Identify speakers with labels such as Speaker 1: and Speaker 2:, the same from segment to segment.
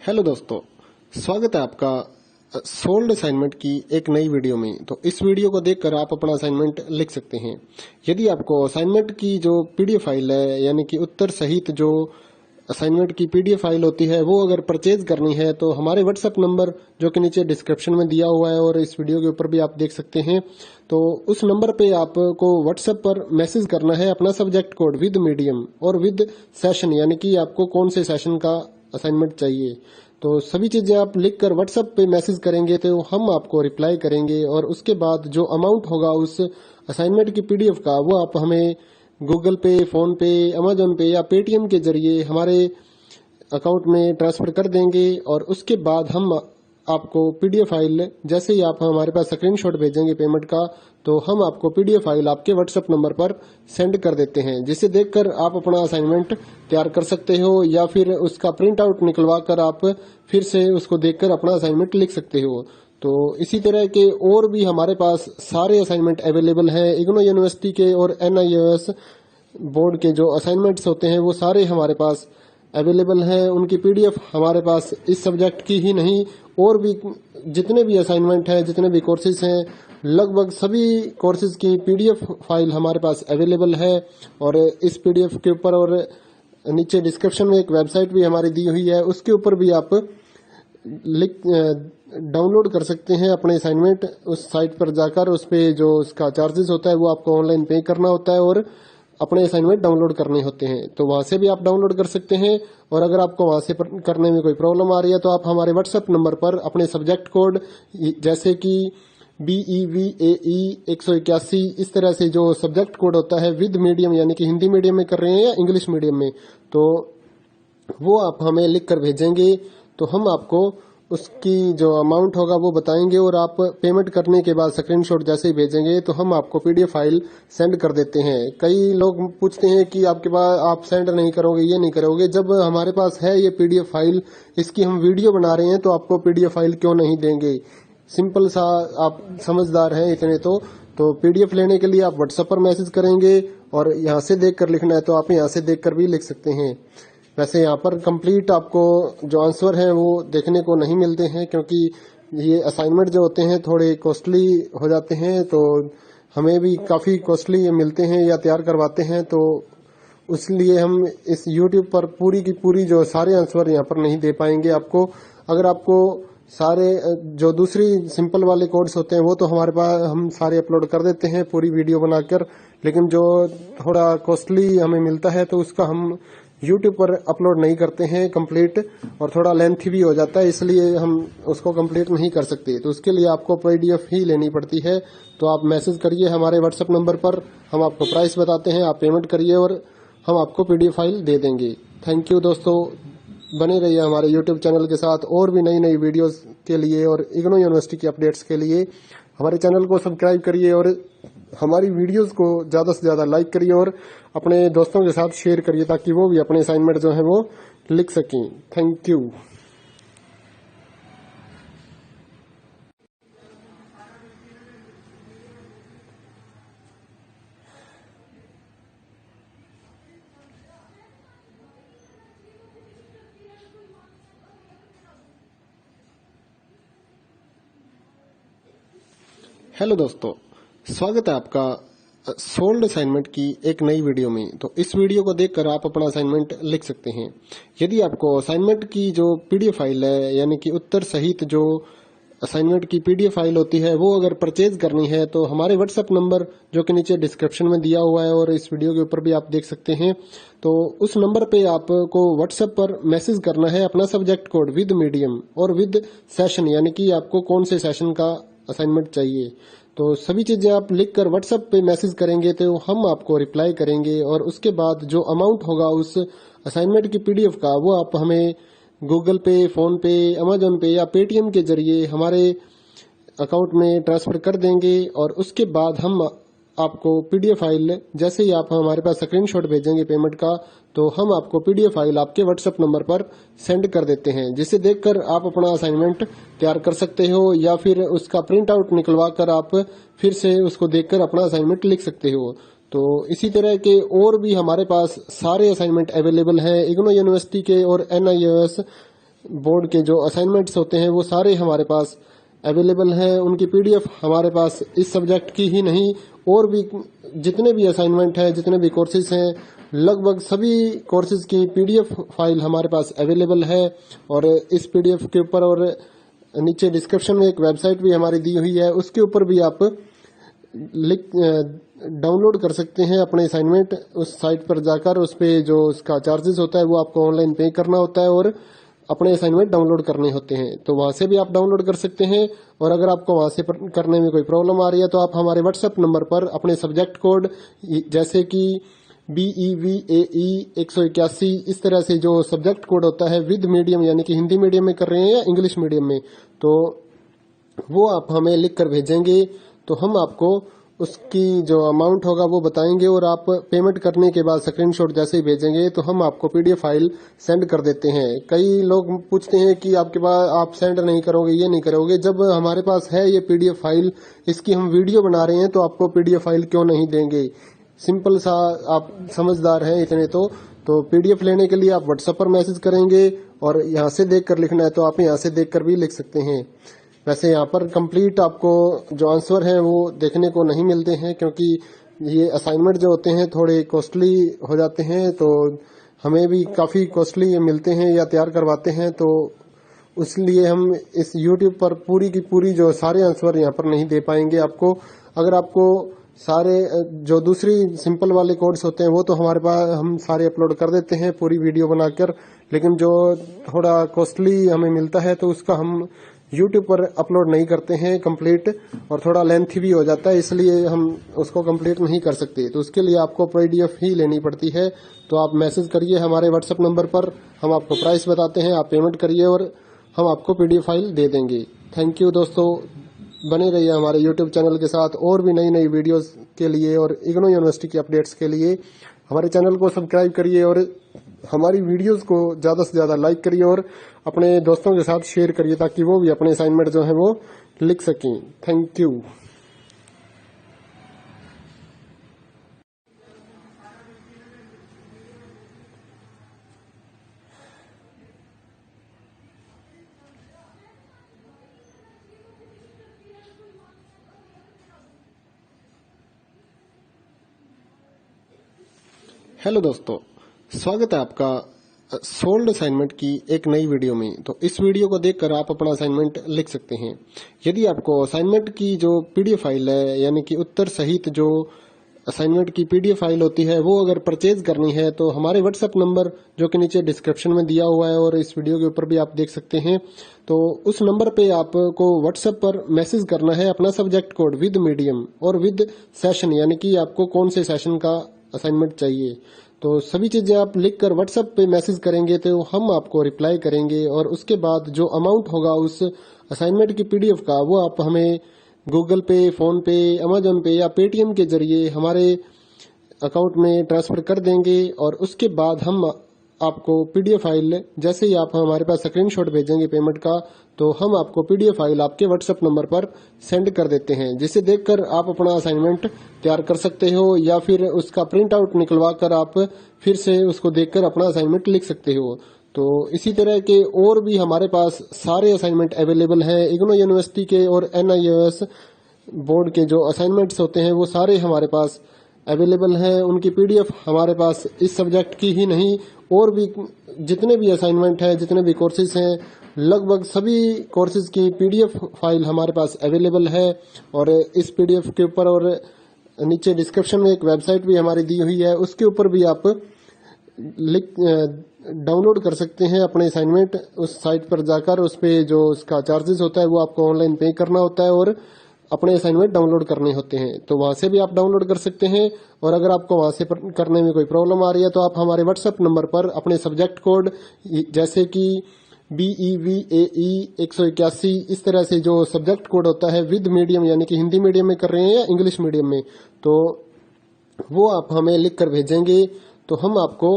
Speaker 1: Hello दोस्तों, स्वागत है आपका सोल्ड असाइनमेंट की एक नई वीडियो में। तो इस वीडियो को देखकर आप अपना असाइनमेंट लिख सकते हैं। यदि आपको असाइनमेंट की जो पीडीएफ फाइल है, यानी कि उत्तर सहित जो असाइनमेंट की पीडीएफ फाइल होती है, वो अगर परचेज करनी है तो हमारे व्हाट्सएप नंबर जो कि नीचे डिस्क्रिप्शन में दिया हुआ है और इस वीडियो के ऊपर भी आप देख सकते हैं, तो उस नंबर पे आपको व्हाट्सएप पर मैसेज करना है अपना सब्जेक्ट कोड विद मीडियम और विद सेशन, यानी कि आपको कौन से सेशन का असाइनमेंट चाहिए। तो सभी चीजें आप लिखकर व्हाट्सएप पे मैसेज करेंगे तो हम आपको रिप्लाई करेंगे और उसके बाद जो अमाउंट होगा उस असाइनमेंट की पीडीएफ का, वो आप हमें गूगल पे, फोन पे, अमेजोन पे या पेटीएम के जरिए हमारे अकाउंट में ट्रांसफर कर देंगे। और उसके बाद हम आपको पीडीएफ फाइल, जैसे ही आप हमारे पास स्क्रीनशॉट भेजेंगे पेमेंट का, तो हम आपको पीडीएफ फाइल आपके व्हाट्सएप नंबर पर सेंड कर देते हैं, जिसे देखकर आप अपना असाइनमेंट तैयार कर सकते हो या फिर उसका प्रिंट आउट निकलवा कर आप फिर से उसको देखकर अपना असाइनमेंट लिख सकते हो। तो इसी तरह के और भी हमारे पास सारे असाइनमेंट अवेलेबल हैं। इग्नो यूनिवर्सिटी के और NIOS बोर्ड के जो असाइनमेंट्स होते हैं वो सारे हमारे पास अवेलेबल हैं। उनकी पीडीएफ हमारे पास इस सब्जेक्ट की ही नहीं, और भी जितने भी असाइनमेंट हैं, जितने भी कोर्सेज हैं, लगभग सभी कोर्सेज की पीडीएफ फाइल हमारे पास अवेलेबल है। और इस पीडीएफ के ऊपर और नीचे डिस्क्रिप्शन में एक वेबसाइट भी हमारी दी हुई है, उसके ऊपर भी आप डाउनलोड कर सकते हैं अपने असाइनमेंट। उस साइट पर जाकर उस पे जो उसका चार्जेस होता है वो आपको ऑनलाइन पे करना होता है और अपने असाइनमेंट डाउनलोड करने होते हैं, तो वहां से भी आप डाउनलोड कर सकते हैं। और अगर आपको वहां से करने में कोई प्रॉब्लम आ रही है तो आप हमारे व्हाट्सएप नंबर पर अपने सब्जेक्ट कोड, जैसे कि BEVAE 181, इस तरह से जो सब्जेक्ट कोड होता है विद मीडियम, यानी कि हिंदी मीडियम में कर रहे हैं या इंग्लिश मीडियम में, तो वो आप हमें लिख कर भेजेंगे तो हम आपको उसकी जो अमाउंट होगा वो बताएंगे। और आप पेमेंट करने के बाद स्क्रीनशॉट जैसे ही भेजेंगे तो हम आपको पीडीएफ फाइल सेंड कर देते हैं। कई लोग पूछते हैं कि आपके पास आप सेंड नहीं करोगे, ये नहीं करोगे। जब हमारे पास है ये पीडीएफ फाइल, इसकी हम वीडियो बना रहे हैं, तो आपको पीडीएफ फाइल क्यों नहीं देंगे। सिंपल सा, आप समझदार हैं इतने तो पीडीएफ लेने के लिए आप व्हाट्सएप पर मैसेज करेंगे और यहाँ से देख कर लिखना है तो आप यहाँ से देख कर भी लिख सकते हैं। वैसे यहाँ पर कंप्लीट आपको जो आंसर है वो देखने को नहीं मिलते हैं, क्योंकि ये असाइनमेंट जो होते हैं थोड़े कॉस्टली हो जाते हैं, तो हमें भी काफ़ी कॉस्टली मिलते हैं या तैयार करवाते हैं, तो इसलिए हम इस YouTube पर पूरी की पूरी जो सारे आंसर यहाँ पर नहीं दे पाएंगे आपको। अगर आपको सारे जो दूसरी सिंपल वाले कोड्स होते हैं वो तो हमारे पास हम सारे अपलोड कर देते हैं पूरी वीडियो बनाकर, लेकिन जो थोड़ा कॉस्टली हमें मिलता है तो उसका हम YouTube पर अपलोड नहीं करते हैं कंप्लीट, और थोड़ा लेंथी भी हो जाता है, इसलिए हम उसको कंप्लीट नहीं कर सकते। तो उसके लिए आपको पीडीएफ ही लेनी पड़ती है। तो आप मैसेज करिए हमारे व्हाट्सएप नंबर पर, हम आपको प्राइस बताते हैं, आप पेमेंट करिए और हम आपको पीडीएफ फाइल दे देंगे। थैंक यू दोस्तों, बने रहिए हमारे YouTube चैनल के साथ और भी नई नई वीडियोस के लिए और इग्नो यूनिवर्सिटी की अपडेट्स के लिए हमारे चैनल को सब्सक्राइब करिए और हमारी वीडियोस को ज़्यादा से ज़्यादा लाइक करिए और अपने दोस्तों के साथ शेयर करिए, ताकि वो भी अपने असाइनमेंट जो है वो लिख सकें। Thank you. हेलो दोस्तों, स्वागत है आपका सोल्ड असाइनमेंट की एक नई वीडियो में। तो इस वीडियो को देखकर आप अपना असाइनमेंट लिख सकते हैं। यदि आपको असाइनमेंट की जो पीडीएफ फाइल है, यानी कि उत्तर सहित जो असाइनमेंट की पीडीएफ फाइल होती है, वो अगर परचेज करनी है तो हमारे व्हाट्सएप नंबर जो कि नीचे डिस्क्रिप्शन में दिया हुआ है और इस वीडियो के ऊपर भी आप देख सकते हैं, तो उस नंबर पे आपको व्हाट्सएप पर मैसेज करना है अपना सब्जेक्ट कोड विद मीडियम और विद सेशन, यानी कि आपको कौन से सेशन का असाइनमेंट चाहिए। तो सभी चीजें आप लिखकर व्हाट्सएप पे मैसेज करेंगे तो हम आपको रिप्लाई करेंगे और उसके बाद जो अमाउंट होगा उस असाइनमेंट की पीडीएफ का, वो आप हमें गूगल पे, फोन पे, अमेजोन पे या पेटीएम के जरिए हमारे अकाउंट में ट्रांसफर कर देंगे। और उसके बाद हम आपको पीडीएफ फाइल, जैसे ही आप हमारे पास स्क्रीनशॉट भेजेंगे पेमेंट का, तो हम आपको पीडीएफ फाइल आपके व्हाट्सएप नंबर पर सेंड कर देते हैं, जिसे देखकर आप अपना असाइनमेंट तैयार कर सकते हो या फिर उसका प्रिंट आउट निकलवा कर आप फिर से उसको देखकर अपना असाइनमेंट लिख सकते हो। तो इसी तरह के और भी हमारे पास सारे असाइनमेंट अवेलेबल हैं। इग्नो यूनिवर्सिटी के और NIOS बोर्ड के जो असाइनमेंट्स होते हैं वो सारे हमारे पास अवेलेबल है। उनकी पीडीएफ हमारे पास इस सब्जेक्ट की ही नहीं और भी जितने भी असाइनमेंट हैं, जितने भी कोर्सेज हैं, लगभग सभी कोर्सेज की पीडीएफ फाइल हमारे पास अवेलेबल है। और इस पीडीएफ के ऊपर और नीचे डिस्क्रिप्शन में एक वेबसाइट भी हमारी दी हुई है, उसके ऊपर भी आप डाउनलोड कर सकते हैं अपने असाइनमेंट। उस साइट पर जाकर उस पे जो उसका चार्जेस होता है वो आपको ऑनलाइन पे करना होता है और अपने असाइनमेंट डाउनलोड करने होते हैं। तो वहां से भी आप डाउनलोड कर सकते हैं। और अगर आपको वहां से करने में कोई प्रॉब्लम आ रही है तो आप हमारे व्हाट्सएप नंबर पर अपने सब्जेक्ट कोड जैसे कि BEVAE 181 इस तरह से जो सब्जेक्ट कोड होता है विद मीडियम यानी कि हिंदी मीडियम में कर रहे हैं या इंग्लिश मीडियम में, तो वो आप हमें लिख कर भेजेंगे तो हम आपको उसकी जो अमाउंट होगा वो बताएंगे और आप पेमेंट करने के बाद स्क्रीनशॉट जैसे ही भेजेंगे तो हम आपको पीडीएफ फाइल सेंड कर देते हैं। कई लोग पूछते हैं कि आपके पास आप सेंड नहीं करोगे, ये नहीं करोगे। जब हमारे पास है ये पीडीएफ फाइल, इसकी हम वीडियो बना रहे हैं तो आपको पीडीएफ फाइल क्यों नहीं देंगे। सिंपल सा, आप समझदार हैं इतने तो पीडीएफ लेने के लिए आप व्हाट्सएप पर मैसेज करेंगे और यहाँ से देख कर लिखना है तो आप यहाँ से देख कर भी लिख सकते हैं। वैसे यहाँ पर कंप्लीट आपको जो आंसर है वो देखने को नहीं मिलते हैं क्योंकि ये असाइनमेंट जो होते हैं थोड़े कॉस्टली हो जाते हैं, तो हमें भी काफ़ी कॉस्टली मिलते हैं या तैयार करवाते हैं, तो इसलिए हम इस YouTube पर पूरी की पूरी जो सारे आंसर यहाँ पर नहीं दे पाएंगे आपको। अगर आपको सारे जो दूसरी सिंपल वाले कोड्स होते हैं वो तो हमारे पास हम सारे अपलोड कर देते हैं पूरी वीडियो बनाकर, लेकिन जो थोड़ा कॉस्टली हमें मिलता है तो उसका हम YouTube पर अपलोड नहीं करते हैं कंप्लीट, और थोड़ा लेंथी भी हो जाता है, इसलिए हम उसको कंप्लीट नहीं कर सकते। तो उसके लिए आपको पीडीएफ ही लेनी पड़ती है। तो आप मैसेज करिए हमारे व्हाट्सएप नंबर पर, हम आपको प्राइस बताते हैं, आप पेमेंट करिए और हम आपको पीडीएफ फाइल दे देंगे। थैंक यू दोस्तों, बने रहिए हमारे यूट्यूब चैनल के साथ और भी नई नई वीडियोस के लिए और इग्नू यूनिवर्सिटी की अपडेट्स के लिए हमारे चैनल को सब्सक्राइब करिए और हमारी वीडियोस को ज़्यादा से ज़्यादा लाइक करिए और अपने दोस्तों के साथ शेयर करिए ताकि वो भी अपने असाइनमेंट जो है वो लिख सकें। Thank you. हेलो दोस्तों, स्वागत है आपका सोल्ड असाइनमेंट की एक नई वीडियो में। तो इस वीडियो को देखकर आप अपना असाइनमेंट लिख सकते हैं। यदि आपको असाइनमेंट की जो पीडीएफ फाइल है यानी कि उत्तर सहित जो असाइनमेंट की पीडीएफ फाइल होती है वो अगर परचेज करनी है तो हमारे व्हाट्सएप नंबर जो कि नीचे डिस्क्रिप्शन में दिया हुआ है और इस वीडियो के ऊपर भी आप देख सकते हैं, तो उस नंबर पे आपको व्हाट्सएप पर मैसेज करना है अपना सब्जेक्ट कोड विद मीडियम और विद सेशन यानी कि आपको कौन से सेशन का असाइनमेंट चाहिए। तो सभी चीजें आप लिखकर व्हाट्सएप पे मैसेज करेंगे तो हम आपको रिप्लाई करेंगे और उसके बाद जो अमाउंट होगा उस असाइनमेंट की पीडीएफ का वो आप हमें गूगल पे, फोन पे, अमेजन पे या पेटीएम के जरिए हमारे अकाउंट में ट्रांसफर कर देंगे। और उसके बाद हम आपको पीडीएफ फाइल जैसे ही आप हमारे पास स्क्रीनशॉट भेजेंगे पेमेंट का, तो हम आपको पीडीएफ फाइल आपके व्हाट्सएप नंबर पर सेंड कर देते हैं, जिसे देखकर आप अपना असाइनमेंट तैयार कर सकते हो या फिर उसका प्रिंट आउट निकलवा कर आप फिर से उसको देखकर अपना असाइनमेंट लिख सकते हो। तो इसी तरह के और भी हमारे पास सारे असाइनमेंट अवेलेबल हैं। इग्नू यूनिवर्सिटी के और NIOS बोर्ड के जो असाइनमेंट्स होते हैं वो सारे हमारे पास अवेलेबल हैं। उनकी पीडीएफ हमारे पास इस सब्जेक्ट की ही नहीं और भी जितने भी असाइनमेंट हैं, जितने भी कोर्सेज हैं, लगभग सभी कोर्सेज की पीडीएफ फाइल हमारे पास अवेलेबल है। और इस पीडीएफ के ऊपर और नीचे डिस्क्रिप्शन में एक वेबसाइट भी हमारी दी हुई है, उसके ऊपर भी आप डाउनलोड कर सकते हैं अपने असाइनमेंट। उस साइट पर जाकर उस पे जो उसका चार्जेस होता है वो आपको ऑनलाइन पे करना होता है और अपने असाइनमेंट डाउनलोड करने होते हैं। तो वहां से भी आप डाउनलोड कर सकते हैं। और अगर आपको वहां से करने में कोई प्रॉब्लम आ रही है तो आप हमारे व्हाट्सएप नंबर पर अपने सब्जेक्ट कोड जैसे कि BEVAE 181 इस तरह से जो सब्जेक्ट कोड होता है विद मीडियम यानी कि हिंदी मीडियम में कर रहे हैं या इंग्लिश मीडियम में, तो वो आप हमें लिख कर भेजेंगे तो हम आपको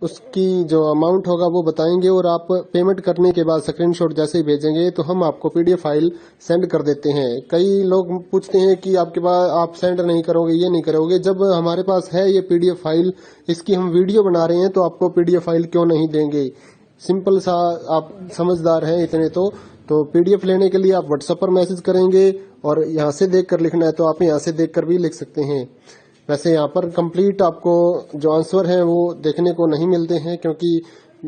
Speaker 1: उसकी जो अमाउंट होगा वो बताएंगे और आप पेमेंट करने के बाद स्क्रीनशॉट जैसे ही भेजेंगे तो हम आपको पीडीएफ फाइल सेंड कर देते हैं। कई लोग पूछते हैं कि आपके पास आप सेंड नहीं करोगे, ये नहीं करोगे। जब हमारे पास है ये पीडीएफ फाइल, इसकी हम वीडियो बना रहे हैं तो आपको पीडीएफ फाइल क्यों नहीं देंगे। सिंपल सा, आप समझदार हैं इतने तो पीडीएफ लेने के लिए आप व्हाट्सएप पर मैसेज करेंगे और यहाँ से देख कर लिखना है तो आप यहाँ से देख कर भी लिख सकते हैं। वैसे यहाँ पर कंप्लीट आपको जो आंसर है वो देखने को नहीं मिलते हैं, क्योंकि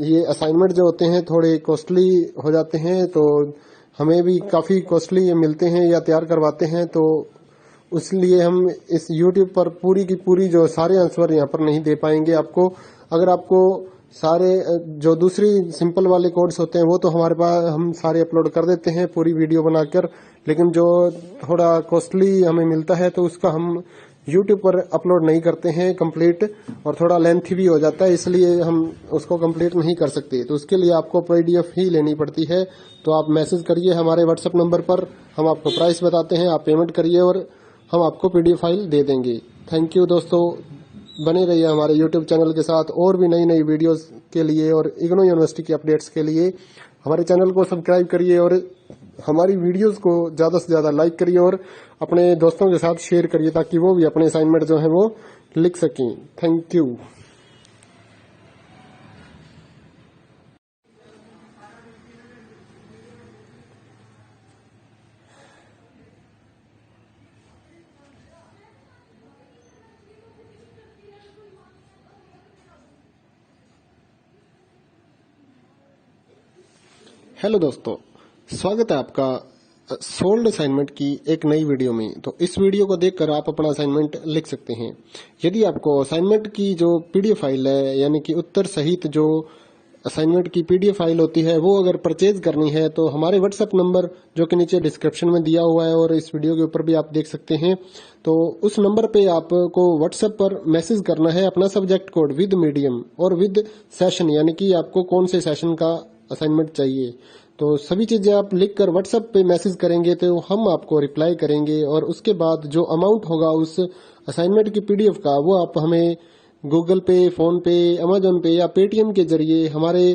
Speaker 1: ये असाइनमेंट जो होते हैं थोड़े कॉस्टली हो जाते हैं, तो हमें भी काफ़ी कॉस्टली मिलते हैं या तैयार करवाते हैं, तो इसलिए हम इस YouTube पर पूरी की पूरी जो सारे आंसर यहाँ पर नहीं दे पाएंगे आपको। अगर आपको सारे जो दूसरी सिंपल वाले कोड्स होते हैं वो तो हमारे पास हम सारे अपलोड कर देते हैं पूरी वीडियो बनाकर, लेकिन जो थोड़ा कॉस्टली हमें मिलता है तो उसका हम YouTube पर अपलोड नहीं करते हैं कंप्लीट, और थोड़ा लेंथी भी हो जाता है, इसलिए हम उसको कंप्लीट नहीं कर सकते। तो उसके लिए आपको PDF ही लेनी पड़ती है। तो आप मैसेज करिए हमारे व्हाट्सएप नंबर पर, हम आपको प्राइस बताते हैं, आप पेमेंट करिए और हम आपको PDF फाइल दे देंगे। थैंक यू दोस्तों, बने रहिए हमारे YouTube चैनल के साथ और भी नई नई वीडियोस के लिए और इग्नू यूनिवर्सिटी की अपडेट्स के लिए हमारे चैनल को सब्सक्राइब करिए और हमारी वीडियोस को ज़्यादा से ज़्यादा लाइक करिए और अपने दोस्तों के साथ शेयर करिए ताकि वो भी अपने असाइनमेंट जो है वो लिख सकें। Thank you. हेलो दोस्तों, स्वागत है आपका सोल्ड असाइनमेंट की एक नई वीडियो में। तो इस वीडियो को देखकर आप अपना असाइनमेंट लिख सकते हैं। यदि आपको असाइनमेंट की जो PDF फाइल है, यानी कि उत्तर सहित जो असाइनमेंट की PDF फाइल होती है, वो अगर परचेज करनी है तो हमारे व्हाट्सएप नंबर जो कि नीचे डिस्क्रिप्शन में दिया हुआ है और इस वीडियो के ऊपर भी आप देख सकते हैं, तो उस नंबर पे आपको व्हाट्सएप पर मैसेज करना है अपना सब्जेक्ट कोड विद मीडियम और विद सेशन, यानी कि आपको कौन से सेशन का असाइनमेंट चाहिए। तो सभी चीजें आप लिखकर व्हाट्सएप पे मैसेज करेंगे तो हम आपको रिप्लाई करेंगे, और उसके बाद जो अमाउंट होगा उस असाइनमेंट की PDF का वो आप हमें गूगल पे, फोन पे, अमेजोन पे या पेटीएम के जरिए हमारे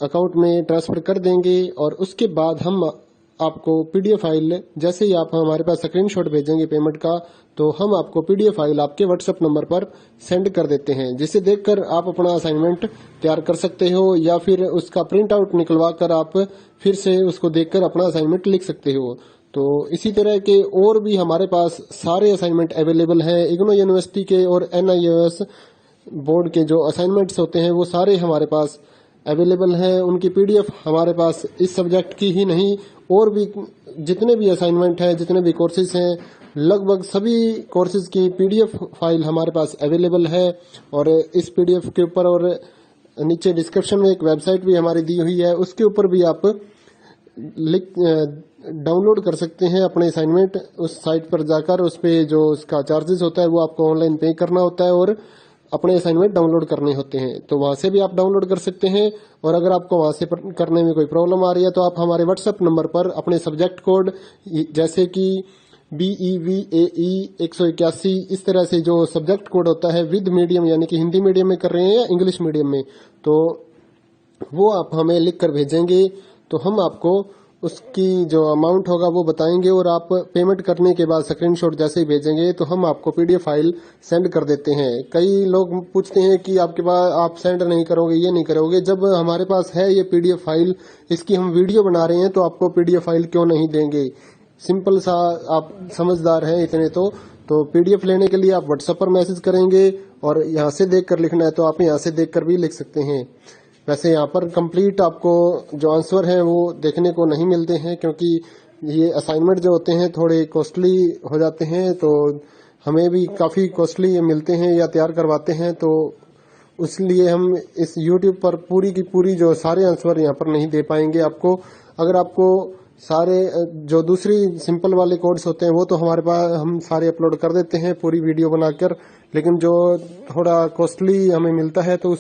Speaker 1: अकाउंट में ट्रांसफर कर देंगे। और उसके बाद हम आपको PDF फाइल, जैसे ही आप हमारे पास स्क्रीनशॉट भेजेंगे पेमेंट का, तो हम आपको PDF फाइल आपके व्हाट्सएप नंबर पर सेंड कर देते हैं, जिसे देखकर आप अपना असाइनमेंट तैयार कर सकते हो, या फिर उसका प्रिंट आउट निकलवा कर आप फिर से उसको देखकर अपना असाइनमेंट लिख सकते हो। तो इसी तरह के और भी हमारे पास सारे असाइनमेंट अवेलेबल हैं। इग्नू यूनिवर्सिटी के और NIOS बोर्ड के जो असाइनमेंट्स होते हैं वो सारे हमारे पास अवेलेबल हैं। उनकी PDF हमारे पास इस सब्जेक्ट की ही नहीं, और भी जितने भी असाइनमेंट हैं, जितने भी कोर्सेज हैं, लगभग सभी कोर्सेज की PDF फाइल हमारे पास अवेलेबल है। और इस PDF के ऊपर और नीचे डिस्क्रिप्शन में एक वेबसाइट भी हमारी दी हुई है, उसके ऊपर भी आप डाउनलोड कर सकते हैं अपने असाइनमेंट। उस साइट पर जाकर उस पे जो उसका चार्जेस होता है वो आपको ऑनलाइन पे करना होता है और अपने असाइनमेंट डाउनलोड करने होते हैं, तो वहां से भी आप डाउनलोड कर सकते हैं। और अगर आपको वहां से करने में कोई प्रॉब्लम आ रही है तो आप हमारे व्हाट्सएप नंबर पर अपने सब्जेक्ट कोड, जैसे कि BEVAE 181, इस तरह से जो सब्जेक्ट कोड होता है विद मीडियम, यानी कि हिंदी मीडियम में कर रहे हैं या इंग्लिश मीडियम में, तो वो आप हमें लिख कर भेजेंगे तो हम आपको उसकी जो अमाउंट होगा वो बताएंगे, और आप पेमेंट करने के बाद स्क्रीनशॉट जैसे ही भेजेंगे तो हम आपको PDF फाइल सेंड कर देते हैं। कई लोग पूछते हैं कि आपके पास आप सेंड नहीं करोगे, ये नहीं करोगे। जब हमारे पास है ये PDF फाइल, इसकी हम वीडियो बना रहे हैं, तो आपको PDF फाइल क्यों नहीं देंगे। सिंपल सा, आप समझदार हैं इतने तो PDF लेने के लिए आप व्हाट्सएप पर मैसेज करेंगे और यहाँ से देख कर लिखना है तो आप यहाँ से देख कर भी लिख सकते हैं। वैसे यहाँ पर कंप्लीट आपको जो आंसर हैं वो देखने को नहीं मिलते हैं, क्योंकि ये असाइनमेंट जो होते हैं थोड़े कॉस्टली हो जाते हैं, तो हमें भी काफ़ी कॉस्टली मिलते हैं या तैयार करवाते हैं, तो इसलिए हम इस YouTube पर पूरी की पूरी जो सारे आंसर यहाँ पर नहीं दे पाएंगे आपको। अगर आपको सारे जो दूसरी सिंपल वाले कोड्स होते हैं वो तो हमारे पास हम सारे अपलोड कर देते हैं पूरी वीडियो बनाकर, लेकिन जो थोड़ा कॉस्टली हमें मिलता है तो